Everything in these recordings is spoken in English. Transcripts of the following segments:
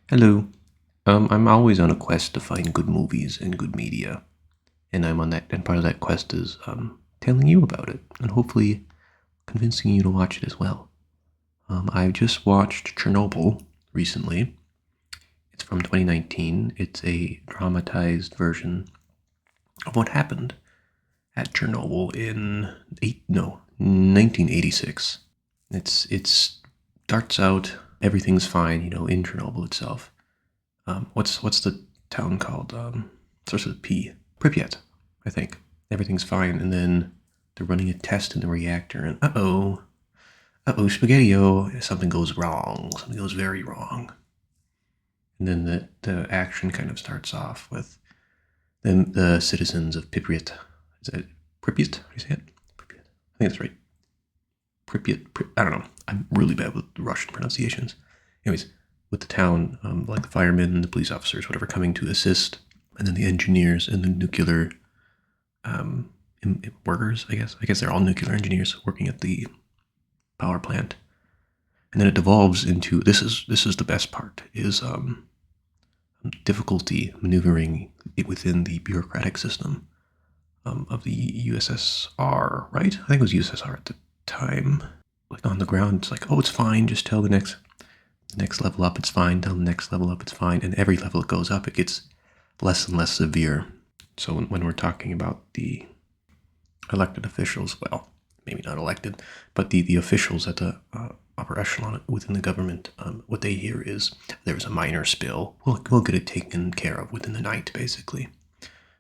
Hello. I'm always on a quest to find good movies and good media, and I'm on that. And part of that quest is telling you about it, and hopefully convincing you to watch it as well. I just watched Chernobyl recently. It's from 2019. It's a dramatized version of what happened at Chernobyl in 1986. It starts out everything's fine, in Chernobyl itself. What's the town called? Starts with a P. Pripyat, I think. Everything's fine, and then they're running a test in the reactor, and spaghetti-o, something goes wrong. Something goes very wrong. And then the action kind of starts off with the citizens of Pripyat. Is that Pripyat? How do you say it? Pripyat. I think that's right. Pripyat. I don't know. I'm really bad with Russian pronunciations. Anyways, with the town, like the firemen, the police officers, whatever, coming to assist, and then the engineers and the nuclear workers. I guess they're all nuclear engineers working at the power plant, and then it devolves into this is the best part is difficulty maneuvering it within the bureaucratic system of the USSR. Right? I think it was USSR at the time. Like on the ground, it's like, oh, it's fine. Just tell the next level up, it's fine. Tell the next level up, it's fine. And every level it goes up, it gets less and less severe. So when we're talking about the elected officials, well, maybe not elected, but the officials at the upper echelon within the government, what they hear is there's a minor spill. We'll get it taken care of within the night, basically.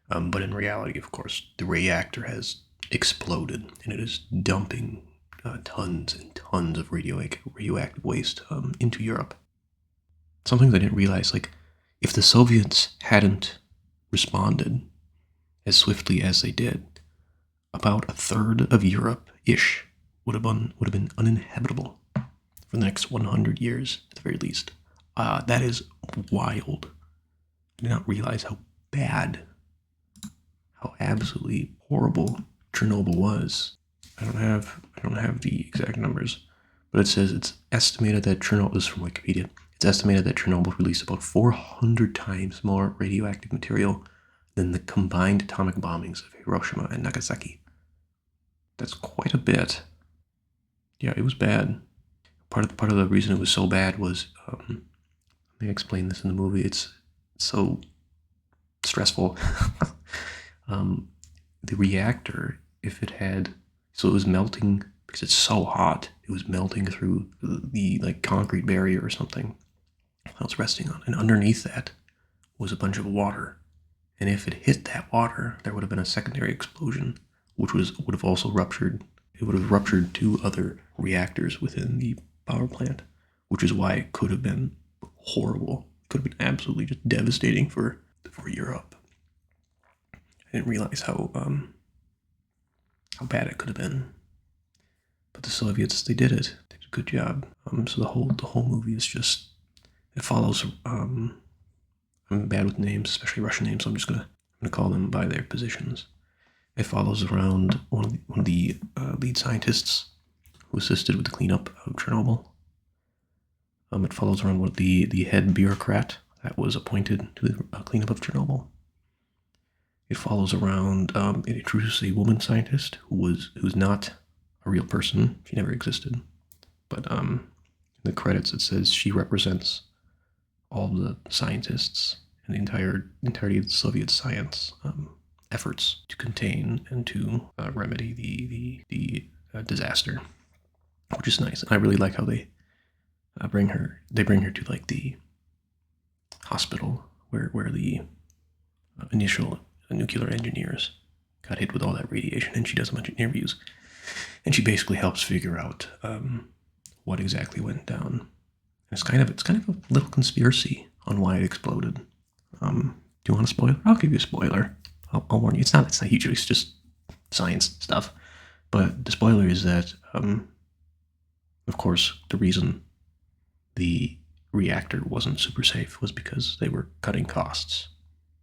But in reality, of course, the reactor has exploded and it is dumping tons and tons of radioactive waste into Europe. Some things I didn't realize, like if the Soviets hadn't responded as swiftly as they did, about a third of Europe-ish would have been uninhabitable for the next 100 years at the very least. That is wild. I did not realize how bad, how absolutely horrible Chernobyl was. I don't have the exact numbers, but it says it's estimated that Chernobyl, this is from Wikipedia, it's estimated that Chernobyl released about 400 times more radioactive material than the combined atomic bombings of Hiroshima and Nagasaki. That's quite a bit. Yeah, it was bad. Part of the reason it was so bad was, let me explain this in the movie. It's so stressful. The reactor, if it had, so it was melting because it's so hot. It was melting through the like concrete barrier or something I was resting on, and underneath that was a bunch of water. And if it hit that water, there would have been a secondary explosion, which would have also ruptured. It would have ruptured two other reactors within the power plant, which is why it could have been horrible. It could have been absolutely just devastating for Europe. I didn't realize how bad it could have been. But the Soviets, they did it. They did a good job. So the whole movie is just, it follows. I'm bad with names, especially Russian names, so I'm gonna call them by their positions. It follows around one of the lead scientists who assisted with the cleanup of Chernobyl. It follows around one of the head bureaucrat that was appointed to the cleanup of Chernobyl. It follows around. It introduces a woman scientist who's not a real person. She never existed, but in the credits it says she represents all the scientists and the entirety of the Soviet science efforts to contain and to remedy the disaster, which is nice. And I really like how they bring her. They bring her to like the hospital where the initial nuclear engineers got hit with all that radiation, and she does a bunch of interviews, and she basically helps figure out what exactly went down. It's kind of a little conspiracy on why it exploded. Do you want a spoiler? I'll give you a spoiler. I'll warn you. It's not huge. It's just science stuff. But the spoiler is that, of course, the reason the reactor wasn't super safe was because they were cutting costs.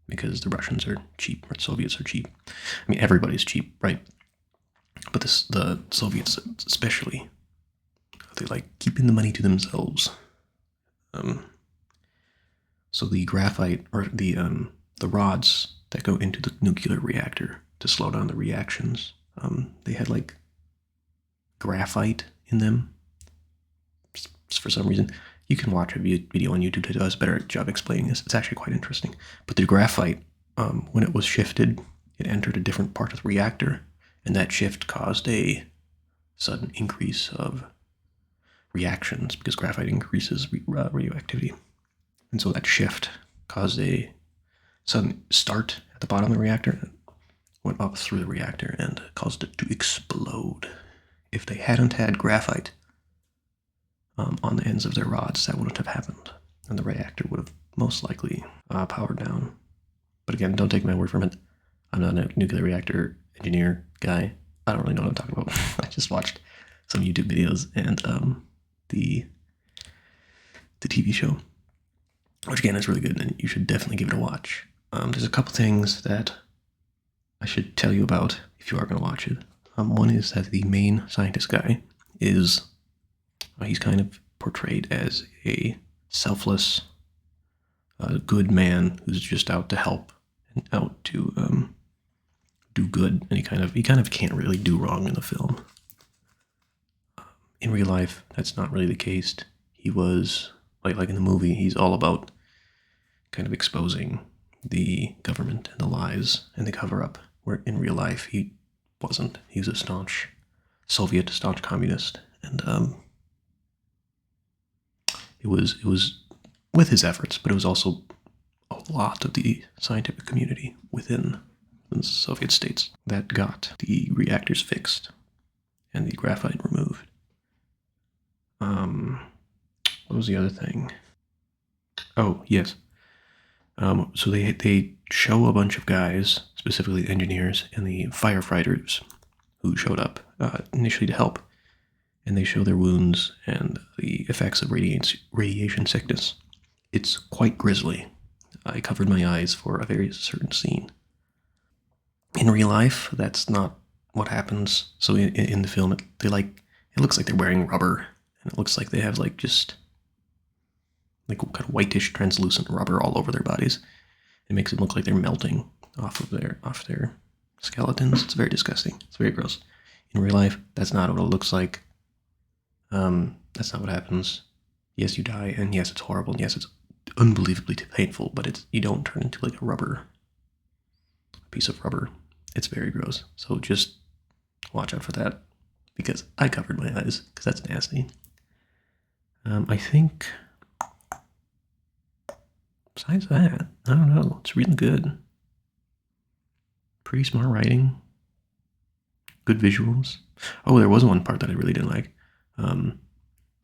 Because the Russians are cheap, or the Soviets are cheap. I mean, everybody's cheap, right? But the Soviets especially, they like keeping the money to themselves. So the graphite, or the rods that go into the nuclear reactor to slow down the reactions, they had like graphite in them. For some reason, you can watch a video on YouTube that does a better job explaining this. It's actually quite interesting. But the graphite, when it was shifted, it entered a different part of the reactor, and that shift caused a sudden increase of reactions because graphite increases radioactivity. And so that shift caused a sudden start at the bottom of the reactor, went up through the reactor and caused it to explode. If they hadn't had graphite on the ends of their rods, that wouldn't have happened, and the reactor would have most likely powered down. But again, don't take my word from it. I'm not a nuclear reactor engineer guy. I don't really know what I'm talking about. I just watched some YouTube videos and the TV show, which again is really good, and you should definitely give it a watch. There's a couple things that I should tell you about if you are going to watch it. One is that the main scientist guy is, he's kind of portrayed as a selfless, good man who's just out to help and out to do good, and he kind of can't really do wrong in the film. In real life, that's not really the case. He was, like in the movie, he's all about kind of exposing the government and the lies and the cover-up, where in real life he wasn't. He was a staunch Soviet, staunch communist, and it was with his efforts, but it was also a lot of the scientific community within the Soviet states that got the reactors fixed and the graphite removed. What was the other thing? Oh, yes. So they show a bunch of guys, specifically engineers and the firefighters who showed up initially to help, and they show their wounds and the effects of radiation sickness. It's quite grisly. I covered my eyes for a very certain scene. In real life, that's not what happens. So in the film, it looks like they're wearing rubber, and it looks like they have just like kind of whitish, translucent rubber all over their bodies. It makes it look like they're melting off their skeletons. It's very disgusting. It's very gross. In real life, that's not what it looks like. That's not what happens. Yes, you die, and yes, it's horrible, and yes, it's unbelievably painful, but you don't turn into like a piece of rubber. It's very gross. So just watch out for that, because I covered my eyes, because that's nasty. I think, besides that, I don't know. It's really good. Pretty smart writing. Good visuals. Oh, there was one part that I really didn't like.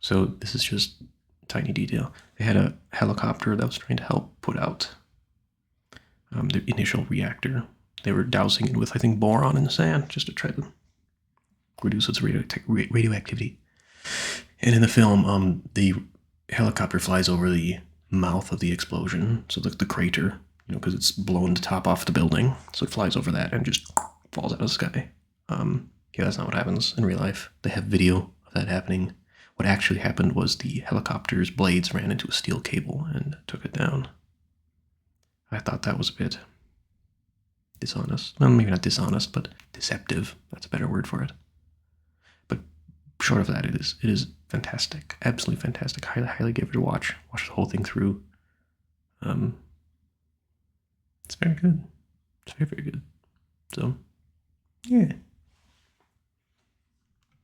So this is just a tiny detail. They had a helicopter that was trying to help put out the initial reactor. They were dousing it with, I think, boron in the sand just to try to reduce its radioactivity. And in the film, the helicopter flies over the mouth of the explosion, so the crater, because it's blown the top off the building, so it flies over that and just falls out of the sky. Yeah, that's not what happens in real life. They have video of that happening. What actually happened was the helicopter's blades ran into a steel cable and took it down. I thought that was a bit dishonest. Well, maybe not dishonest, but deceptive. That's a better word for it. But short of that, it is fantastic. Absolutely fantastic. Highly give it a watch. Watch the whole thing through. It's very good. It's very, very good. So, yeah.